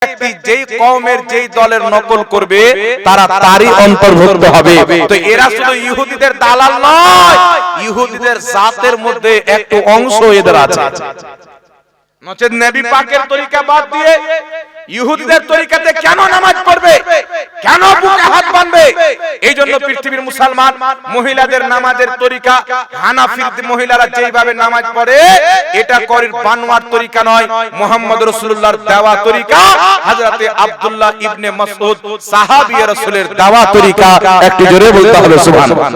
ব্যক্তি যেই কওমের যেই দলের নকল করবে তারা তারই অন্তর্ভুক্ত হবে। তো এরা শুধু ইহুদিদের দালাল নয়, ইহুদিদের জাতের মধ্যে একটু অংশ এদের আছে। নচেত নবী পাকের তরিকা বাদ দিয়ে ইহুদিদের তরিকাতে কেন নামাজ পড়বে, কেন বুকে হাত বাঁধবে? এই জন্য পৃথিবীর মুসলমান মহিলাদের নামাজের তরিকা হানাফি মহিলারা যেইভাবে নামাজ পড়ে এটা করির বানোয়ার তরিকা নয়, মুহাম্মদ রাসূলুল্লাহর দেওয়া তরিকা, হযরতে আব্দুল্লাহ ইবনে মাসউদ সাহাবী রাসূলের দেওয়া তরিকা। একটু জোরে বলতে হবে সুবহানাল্লাহ।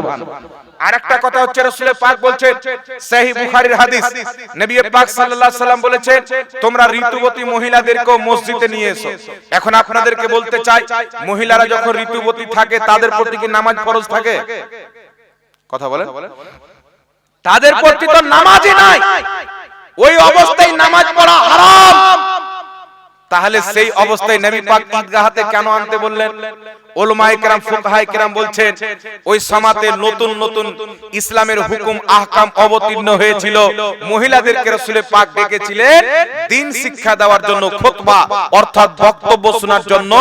আরেকটা কথা হচ্ছে রাসূল পাক বলছেন সহিহ বুখারীর হাদিস, নবী পাক সাল্লাল্লাহু আলাইহি সাল্লাম বলেছেন তোমরা ঋতুবতী মহিলাদেরকে মসজিদে নিয়ে এসো। এখন আপনাদেরকে বলতে চাই, মহিলারা যখন ঋতুবতী থাকে তাদের প্রতি কি নামাজ ফরজ থাকে? কথা বলেন। তাদের প্রতি তো নামাজই নাই, ওই অবস্থায় নামাজ পড়া হারাম। তাহলে সেই অবস্থায় নবী পাক ঈদগাহতে কেন আনতে বললেন? উলামায়ে কেরাম ফুকাহায়ে কেরাম বলছেন ওই সমাতে নতুন নতুন ইসলামের হুকুম আহকাম অবতীর্ণ হয়েছিল, মহিলাদেরকে রাসূল পাক ডেকেছিলেন দ্বীন শিক্ষা দেওয়ার জন্য, খুতবা অর্থাৎ বক্তব্য শোনার জন্য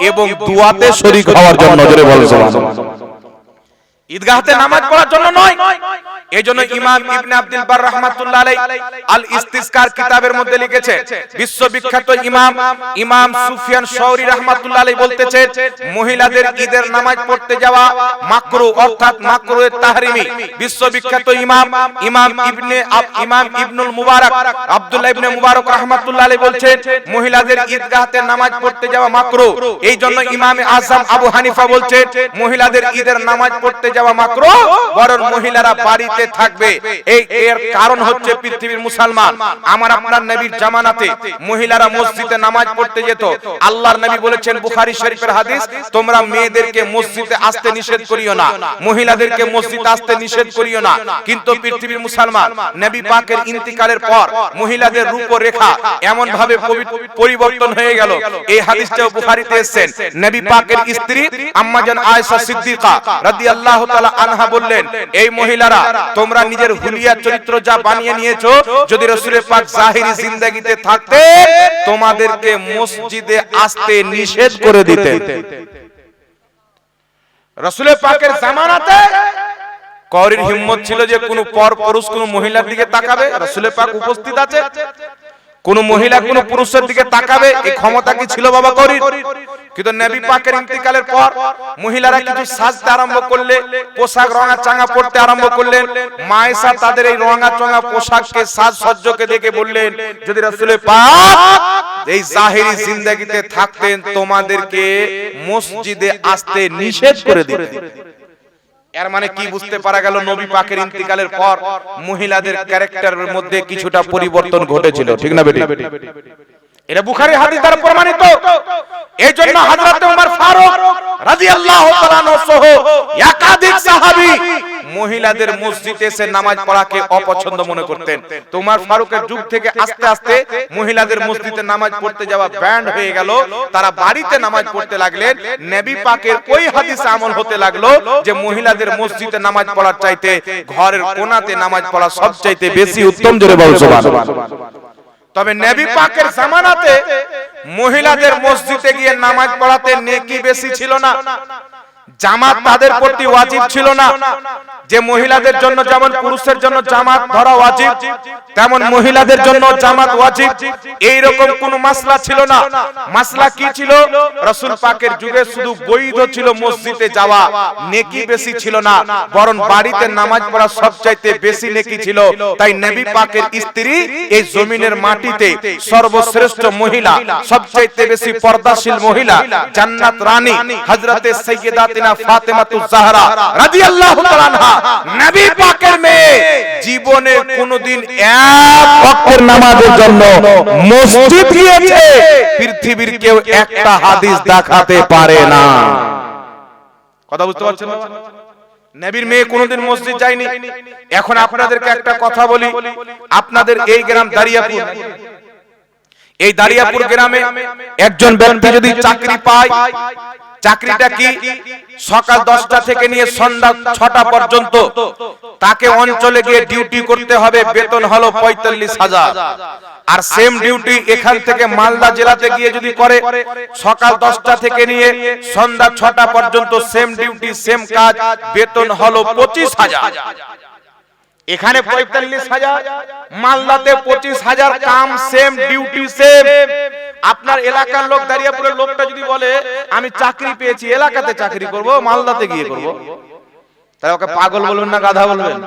এবং দুআতে শরীক হওয়ার জন্য। জোরে বলেন সুবহানাল্লাহ। ঈদগাহতে নামাজ পড়ার জন্য নয়। এজন্য ইমাম ইবনে আব্দুল বার রাহমাতুল্লাহ আলাইহি আল ইস্তিসকার কিতাবের মধ্যে লিখেছে, বিশ্ববিখ্যাত ইমাম সুফিয়ান সাওরী রাহমাতুল্লাহ আলাইহি বলতেছেন মহিলাদের ঈদের নামাজ পড়তে যাওয়া মাকরুহ অর্থাৎ মাকরুহে তাহরিমি। বিশ্ববিখ্যাত ইমাম ইবনুল মুবারক আব্দুল্লাহ ইবনে মুবারক রাহমাতুল্লাহ আলাইহি বলছেন মহিলাদের ঈদগাহতে নামাজ পড়তে যাওয়া মাকরুহ। এই জন্য ইমাম আযম আবু হানিফা বলছেন মহিলাদের ঈদের নামাজ পড়তে যাওয়া মাকরুহ, বরং মহিলারা বাড়িতে থাকবে। এর কারণ হচ্ছে পৃথিবীর মুসলমান আমার আপনার নবীর জামানাতে মহিলারা মসজিদে নামাজ পড়তে যেত। আল্লাহর নবী বলেছেন বুখারী শরীফের হাদিস, তোমরা মেয়েদেরকে মসজিদে আসতে নিষেধ করিও না, মহিলাদেরকে মসজিদে আসতে নিষেধ করিও না। কিন্তু পৃথিবীর মুসলমান নবী পাকের ইন্তিকালের পর মহিলাদের রূপরেখা এমন ভাবে পরিবর্তন হয়ে গেল, এই হাদিসটাও বুখারীতে এসেছে। নবী পাকের স্ত্রী আম্মা জান আয়েশা সিদ্দিকা রাদিয়াল্লাহু তাআলা আনহা বললেন, এই মহিলারা তোমরা নিজের হুলিয়া চরিত্র যা বানিয়ে নিয়েছো, যদি রাসূল পাক জাহিরি জিন্দেগিতে থাকতে তোমাদেরকে মসজিদে আসতে নিষেধ করে দিতেন। রাসূল পাকের জামানাতে কারোর হিম্মত ছিল যে কোন পর পুরুষ কোন মহিলার দিকে তাকাবে? রাসূল পাক উপস্থিত আছে, কোন মহিলা কোন পুরুষের দিকে তাকাবে এই ক্ষমতা কি ছিল বাবা কারোর? কিন্তু নবী পাকের ইন্তিকালের পর মহিলারা কিছু সাজতে আরম্ভ করলে, পোশাক রঙা চাঙা পড়তে আরম্ভ করলেন। মা আয়েশা তাদের এই রঙা চাঙা পোশাককে সাজসজ্জাকে দেখে বললেন, যদি রাসূল পাক এই জাহিরি জিন্দেগিতে থাকতেন তোমাদেরকে মসজিদে আসতে নিষেধ করে দিতেন। এর মানে কি বুঝতে পারা গেল? নবী পাকের ইন্তিকালের পর মহিলাদের ক্যারেক্টারের মধ্যে কিছুটা পরিবর্তন ঘটেছিল, ঠিক না বেটি? এটা বুখারী হাদিস দ্বারা প্রমাণিত। এই জন্য হযরত ওমর ফারুক রাদিয়াল্লাহু তাআলা আনহু সহ একাধিক সাহাবী মহিলাদের মসজিদে এসে নামাজ পড়াকে অপছন্দ মনে করতেন। তো ওমর ফারুকের যুগ থেকে আস্তে আস্তে মহিলাদের মসজিদে নামাজ পড়তে যাওয়া ব্যান্ড হয়ে গেল, তারা বাড়িতে নামাজ পড়তে লাগলেন। নবী পাকের ওই হাদিসে আমল হতে লাগলো যে মহিলাদের মসজিদে নামাজ পড়ার চাইতে ঘরের কোণাতে নামাজ পড়া সবচাইতে বেশি উত্তম। জোরে বল সুবহানাল্লাহ। তবে নবী পাকের জামানাতে মহিলাদের মসজিদে গিয়ে নামাজ পড়াতে নেকি বেশি ছিল না, জামাত তাদের প্রতি ওয়াজিব ছিল না। যে মহিলাদের জন্য যেমন পুরুষের জন্য জামাত ধরা ওয়াজিব, তেমন মহিলাদের জন্য জামাত ওয়াজিব, এই রকম কোন মাসলা ছিল না। মাসলা কি ছিল? রাসূল পাকের যুগে শুধু বৈধ ছিল মসজিদে যাওয়া, নেকি বেশি ছিল না, বরং বাড়িতে নামাজ পড়া সবচাইতে বেশি নেকি ছিল। তাই নবী পাকের স্ত্রী এই জমিনের মাটিতে সর্বশ্রেষ্ঠ মহিলা, সবচাইতে বেশি পর্দাশীল মহিলা, জান্নাত রানী হযরতে সাইয়্যিদাতিনা ফাতেমাতুজ জাহরা রাদিয়াল্লাহু তাআলা আনহা, নবী পাকের মেয়ে, জীবনে কোনদিন এক ওয়াক্তের নামাজের জন্য মসজিদ গিয়েছে পৃথিবীর কেউ একটা হাদিস দেখাতে পারে না। কথা বুঝতে পারছেন না? নবীর মেয়ে কোনদিন মসজিদ যায়নি। এখন আপনাদেরকে একটা কথা বলি, আপনাদের এই গ্রাম দারিয়াপুর, এই দারিয়াপুর গ্রামে একজন ব্যক্তি যদি চাকরি পায়, চাকরিটা কি? সকাল 10টা থেকে নিয়ে সন্ধ্যা 6টা পর্যন্ত তাকে অঞ্চলে গিয়ে ডিউটি করতে হবে, বেতন হলো 45,000। আর সেম ডিউটি এখান থেকে মালদা জেলাতে গিয়ে যদি করে, সকাল 10টা থেকে নিয়ে সন্ধ্যা 6টা পর্যন্ত সেম ডিউটি সেম কাজ, বেতন হলো 25,000। এখানে 45,000, মালদাতে 25,000, কাম সেম ডিউটি সেম। আপনার এলাকার লোক, দাঁড়িয়াপুরের লোকটা যদি বলে আমি চাকরি পেয়েছি, এলাকাতে চাকরি করব, মালদাতে গিয়ে করব, তাহলে ওকে পাগল বলবেন না গাধা বলবেন?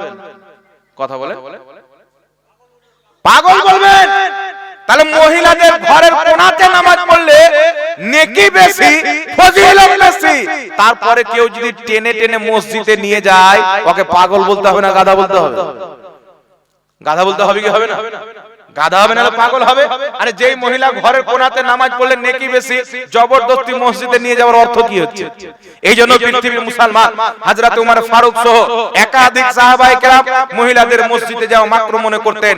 কথা বলে পাগল বলবেন। তাহলে মহিলাদের ঘরের কোণাতে নামাজ পড়লে নেকি বেশি, ফজিলত বেশি। তারপরে কেউ যদি টেনে টেনে মসজিদে নিয়ে যায়, ওকে পাগল বলতে হবে না গাধা বলতে হবে? গাধা বলতে হবে কি হবে না? গাধা হবে না পাগল হবে। আরে যেই মহিলা ঘরের কোণাতে নামাজ পড়লে নেকি বেশি, জবরদস্তি মসজিদে নিয়ে যাওয়ার অর্থ কি হচ্ছে? এই জন্য পৃথিবীর মুসলমান হযরত উমর ফারুক সহ একাধিক সাহাবায়ে কেরাম মহিলাদের মসজিদে যাওয়া মাকরুহ মনে করতেন।